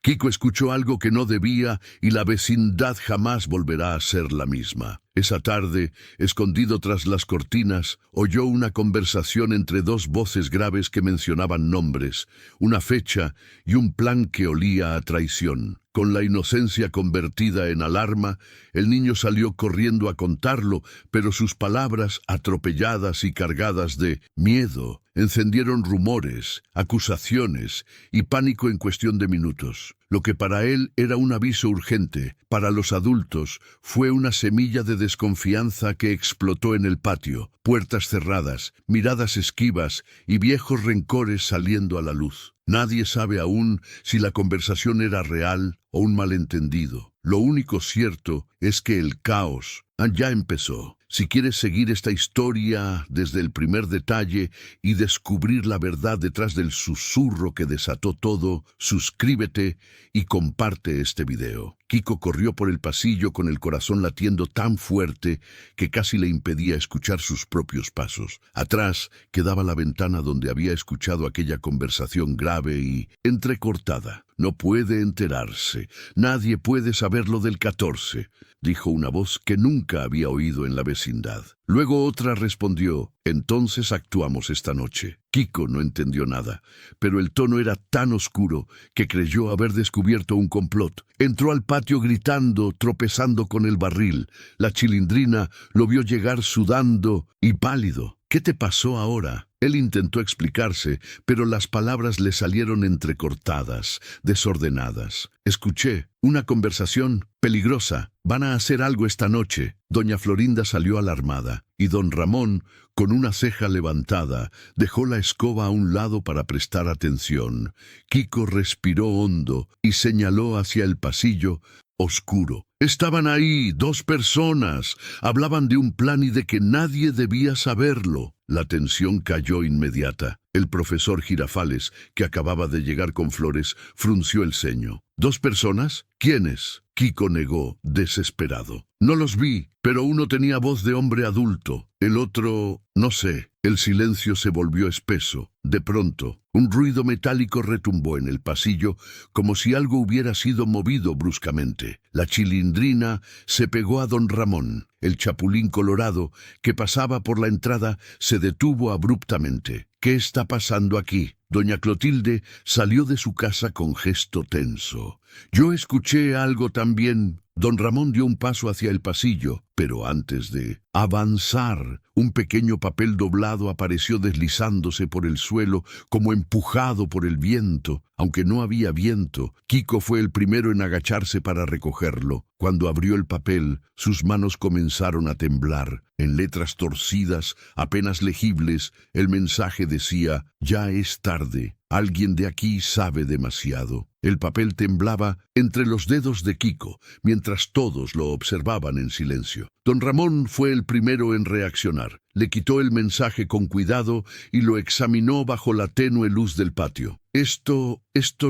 Kiko escuchó algo que no debía y la vecindad jamás volverá a ser la misma. Esa tarde, escondido tras las cortinas, oyó una conversación entre dos voces graves que mencionaban nombres, una fecha y un plan que olía a traición. Con la inocencia convertida en alarma, el niño salió corriendo a contarlo, pero sus palabras, atropelladas y cargadas de miedo, encendieron rumores, acusaciones y pánico en cuestión de minutos. Lo que para él era un aviso urgente, para los adultos fue una semilla de desconfianza que explotó en el patio, puertas cerradas, miradas esquivas y viejos rencores saliendo a la luz. Nadie sabe aún si la conversación era real o un malentendido. Lo único cierto es que el caos ya empezó. Si quieres seguir esta historia desde el primer detalle y descubrir la verdad detrás del susurro que desató todo, suscríbete y comparte este video. Kiko corrió por el pasillo con el corazón latiendo tan fuerte que casi le impedía escuchar sus propios pasos. Atrás quedaba la ventana donde había escuchado aquella conversación grave y entrecortada. No puede enterarse. Nadie puede saber lo del 14, dijo una voz que nunca había oído en la vecindad. Luego otra respondió, entonces actuamos esta noche. Kiko no entendió nada, pero el tono era tan oscuro que creyó haber descubierto un complot. Entró al patio gritando, tropezando con el barril. La Chilindrina lo vio llegar sudando y pálido. ¿Qué te pasó ahora? Él intentó explicarse, pero las palabras le salieron entrecortadas, desordenadas. Escuché una conversación peligrosa. Van a hacer algo esta noche. Doña Florinda salió alarmada, y don Ramón, con una ceja levantada, dejó la escoba a un lado para prestar atención. Kiko respiró hondo y señaló hacia el pasillo oscuro. Estaban ahí, dos personas. Hablaban de un plan y de que nadie debía saberlo. La tensión cayó inmediata. El profesor Girafales, que acababa de llegar con flores, frunció el ceño. ¿Dos personas? ¿Quiénes? Kiko negó, desesperado. No los vi, pero uno tenía voz de hombre adulto. El otro, no sé. El silencio se volvió espeso. De pronto, un ruido metálico retumbó en el pasillo, como si algo hubiera sido movido bruscamente. La Chilindrina se pegó a don Ramón. El Chapulín Colorado, que pasaba por la entrada, se detuvo abruptamente. ¿Qué está pasando aquí? Doña Clotilde salió de su casa con gesto tenso. Yo escuché algo también. Don Ramón dio un paso hacia el pasillo, pero antes de avanzar, un pequeño papel doblado apareció deslizándose por el suelo como empujado por el viento. Aunque no había viento, Kiko fue el primero en agacharse para recogerlo. Cuando abrió el papel, sus manos comenzaron a temblar. En letras torcidas, apenas legibles, el mensaje decía, ya es tarde. Alguien de aquí sabe demasiado. El papel temblaba entre los dedos de Kiko, mientras todos lo observaban en silencio. Don Ramón fue el primero en reaccionar. Le quitó el mensaje con cuidado y lo examinó bajo la tenue luz del patio. Esto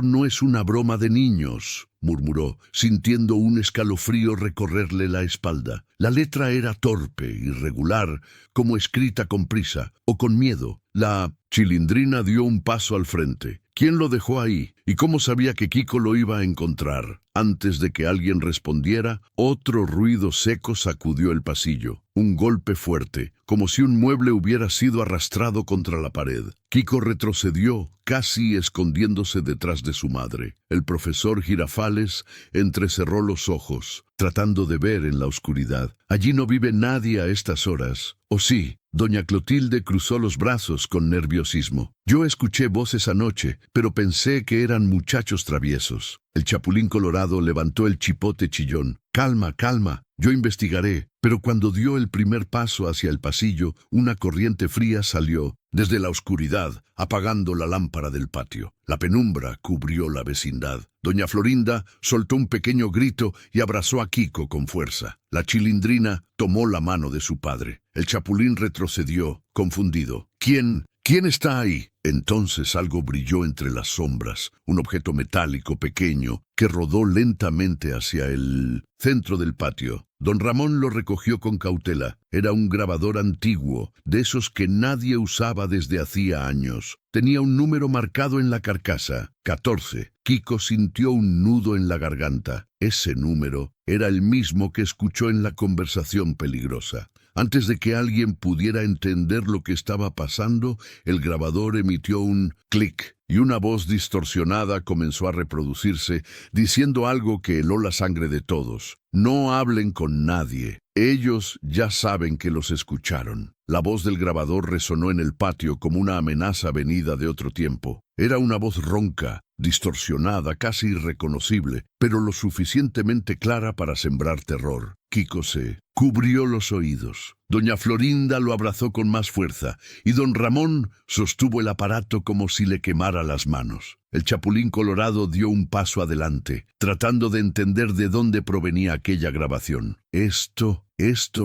no es una broma de niños, murmuró, sintiendo un escalofrío recorrerle la espalda. La letra era torpe, irregular, como escrita con prisa o con miedo. La Chilindrina dio un paso al frente. ¿Quién lo dejó ahí? ¿Y cómo sabía que Kiko lo iba a encontrar? Antes de que alguien respondiera, otro ruido seco sacudió el pasillo. Un golpe fuerte, como si un mueble hubiera sido arrastrado contra la pared. Kiko retrocedió, casi escondiéndose detrás de su madre. El profesor Girafales entrecerró los ojos, tratando de ver en la oscuridad. Allí no vive nadie a estas horas. ¿O sí? Doña Clotilde cruzó los brazos con nerviosismo. Yo escuché voces anoche, pero pensé que eran muchachos traviesos. El Chapulín Colorado levantó el chipote chillón. Calma, calma, yo investigaré. Pero cuando dio el primer paso hacia el pasillo, una corriente fría salió desde la oscuridad, apagando la lámpara del patio. La penumbra cubrió la vecindad. Doña Florinda soltó un pequeño grito y abrazó a Kiko con fuerza. La Chilindrina tomó la mano de su padre. El Chapulín retrocedió, confundido. ¿Quién está ahí? Entonces algo brilló entre las sombras, un objeto metálico pequeño que rodó lentamente hacia el centro del patio. Don Ramón lo recogió con cautela. Era un grabador antiguo, de esos que nadie usaba desde hacía años. Tenía un número marcado en la carcasa, 14. Kiko sintió un nudo en la garganta. Ese número era el mismo que escuchó en la conversación peligrosa. Antes de que alguien pudiera entender lo que estaba pasando, el grabador emitió un clic y una voz distorsionada comenzó a reproducirse, diciendo algo que heló la sangre de todos. No hablen con nadie. Ellos ya saben que los escucharon. La voz del grabador resonó en el patio como una amenaza venida de otro tiempo. Era una voz ronca, distorsionada, casi irreconocible, pero lo suficientemente clara para sembrar terror. Kiko se cubrió los oídos. Doña Florinda lo abrazó con más fuerza, y don Ramón sostuvo el aparato como si le quemara las manos. El Chapulín Colorado dio un paso adelante, tratando de entender de dónde provenía aquella grabación. Esto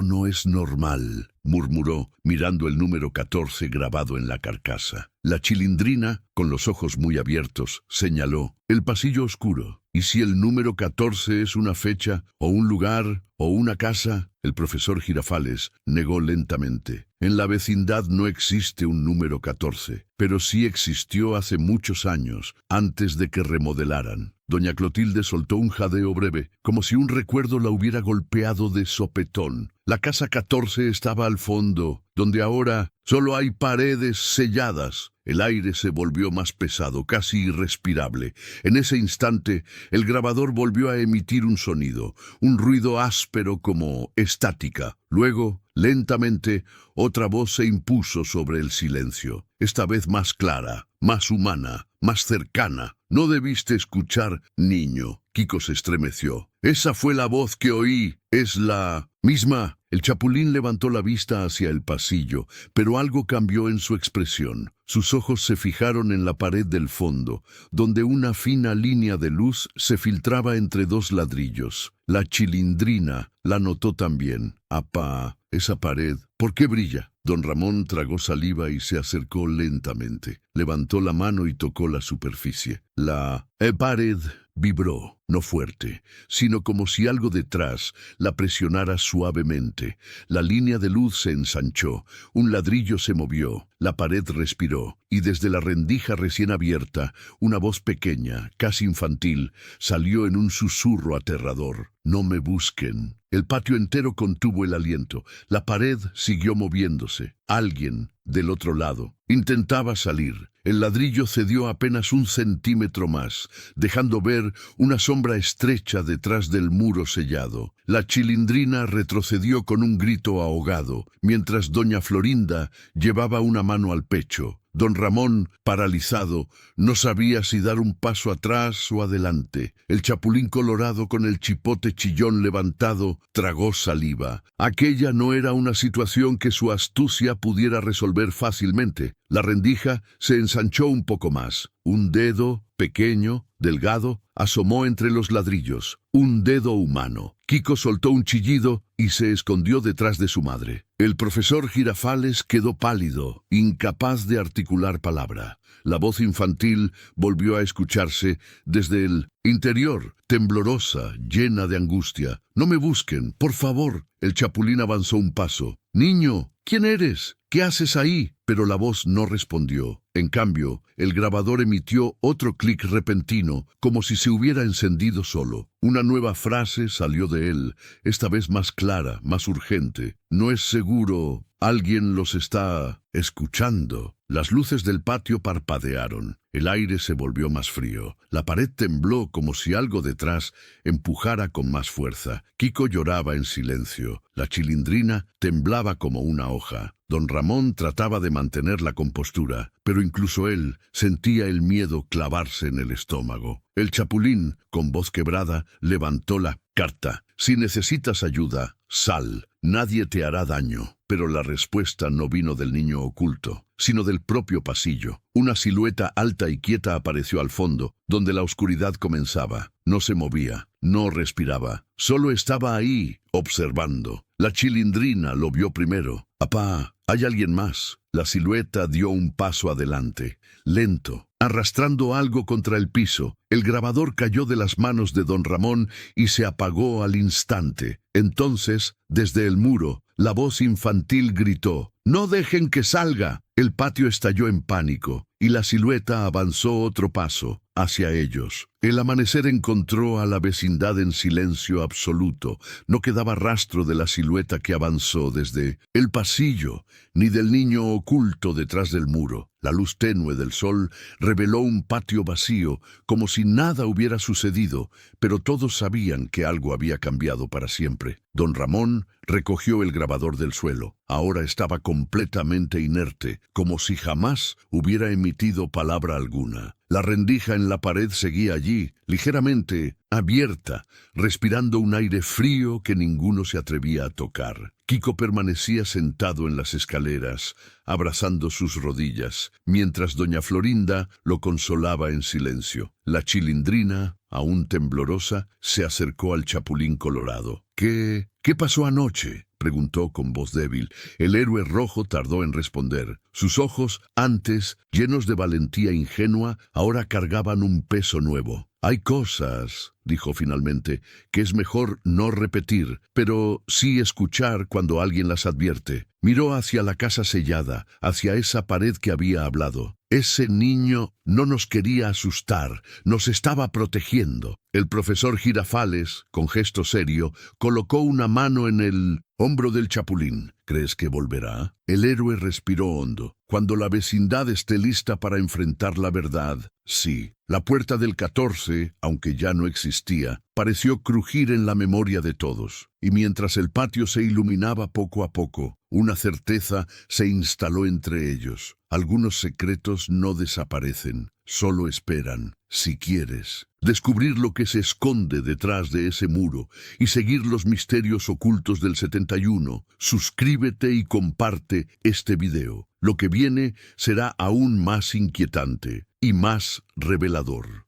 no es normal, murmuró, mirando el número 14 grabado en la carcasa. La Chilindrina, con los ojos muy abiertos, señaló: el pasillo oscuro. ¿Y si el número 14 es una fecha, o un lugar, o una casa? El profesor Girafales negó lentamente. En la vecindad no existe un número 14, pero sí existió hace muchos años, antes de que remodelaran. Doña Clotilde soltó un jadeo breve, como si un recuerdo la hubiera golpeado de sopetón. La casa 14 estaba al fondo, donde ahora solo hay paredes selladas. El aire se volvió más pesado, casi irrespirable. En ese instante, el grabador volvió a emitir un sonido, un ruido áspero como estática. Luego, lentamente, otra voz se impuso sobre el silencio, esta vez más clara, más humana, más cercana. «No debiste escuchar, niño». Kiko se estremeció. «Esa fue la voz que oí. ¿Es la misma?» El Chapulín levantó la vista hacia el pasillo, pero algo cambió en su expresión. Sus ojos se fijaron en la pared del fondo, donde una fina línea de luz se filtraba entre dos ladrillos. La Chilindrina la notó también. «Apá, esa pared, ¿por qué brilla?» Don Ramón tragó saliva y se acercó lentamente. Levantó la mano y tocó la superficie. La pared vibró, no fuerte, sino como si algo detrás la presionara suavemente. La línea de luz se ensanchó, un ladrillo se movió, la pared respiró, y desde la rendija recién abierta, una voz pequeña, casi infantil, salió en un susurro aterrador. «No me busquen». El patio entero contuvo el aliento. La pared siguió moviéndose. Alguien, del otro lado, intentaba salir. El ladrillo cedió apenas 1 centímetro más, dejando ver una sombra estrecha detrás del muro sellado. La Chilindrina retrocedió con un grito ahogado, mientras doña Florinda llevaba una mano al pecho. Don Ramón, paralizado, no sabía si dar un paso atrás o adelante. El Chapulín Colorado, con el chipote chillón levantado, tragó saliva. Aquella no era una situación que su astucia pudiera resolver fácilmente. La rendija se ensanchó un poco más. Un dedo, pequeño, delgado, asomó entre los ladrillos. Un dedo humano. Kiko soltó un chillido y se escondió detrás de su madre. El profesor Girafales quedó pálido, incapaz de articular palabra. La voz infantil volvió a escucharse desde el interior, temblorosa, llena de angustia. «No me busquen, por favor». El Chapulín avanzó un paso. «Niño, ¿quién eres? ¿Qué haces ahí?» Pero la voz no respondió. En cambio, el grabador emitió otro clic repentino, como si se hubiera encendido solo. Una nueva frase salió de él, esta vez más clara, más urgente. «No es seguro. Alguien los está escuchando». Las luces del patio parpadearon. El aire se volvió más frío. La pared tembló como si algo detrás empujara con más fuerza. Kiko lloraba en silencio. La Chilindrina temblaba como una hoja. Don Ramón trataba de mantener la compostura, pero incluso él sentía el miedo clavarse en el estómago. El Chapulín, con voz quebrada, levantó la carta. «Si necesitas ayuda, sal. Nadie te hará daño». Pero la respuesta no vino del niño oculto, sino del propio pasillo. Una silueta alta y quieta apareció al fondo, donde la oscuridad comenzaba. No se movía, no respiraba, solo estaba ahí, observando. La Chilindrina lo vio primero. «Apá, Hay alguien más. La silueta dio un paso adelante, lento, arrastrando algo contra el piso. El grabador cayó de las manos de don Ramón y se apagó al instante. Entonces, desde el muro, la voz infantil gritó: «¡No dejen que salga!». El patio estalló en pánico, y la silueta avanzó otro paso, hacia ellos. El amanecer encontró a la vecindad en silencio absoluto. No quedaba rastro de la silueta que avanzó desde el pasillo, ni del niño oculto detrás del muro. La luz tenue del sol reveló un patio vacío, como si nada hubiera sucedido, pero todos sabían que algo había cambiado para siempre. Don Ramón recogió el grabador del suelo. Ahora estaba completamente inerte, como si jamás hubiera emitido palabra alguna. La rendija en la pared seguía allí, ligeramente abierta, respirando un aire frío que ninguno se atrevía a tocar. Kiko permanecía sentado en las escaleras, abrazando sus rodillas, mientras doña Florinda lo consolaba en silencio. La Chilindrina, aún temblorosa, se acercó al Chapulín Colorado. ¿Qué pasó anoche?», preguntó con voz débil. El héroe rojo tardó en responder. Sus ojos, antes llenos de valentía ingenua, ahora cargaban un peso nuevo. «Hay cosas», dijo finalmente, «que es mejor no repetir, pero sí escuchar cuando alguien las advierte». Miró hacia la casa sellada, hacia esa pared que había hablado. Ese niño no nos quería asustar, nos estaba protegiendo. El profesor Girafales, con gesto serio, colocó una mano en el hombro del Chapulín. «¿Crees que volverá?». El héroe respiró hondo. «Cuando la vecindad esté lista para enfrentar la verdad, sí». La puerta del 14, aunque ya no existía, pareció crujir en la memoria de todos. Y mientras el patio se iluminaba poco a poco, una certeza se instaló entre ellos. Algunos secretos no desaparecen, solo esperan. Si quieres descubrir lo que se esconde detrás de ese muro y seguir los misterios ocultos del 71, suscríbete y comparte este video. Lo que viene será aún más inquietante y más revelador.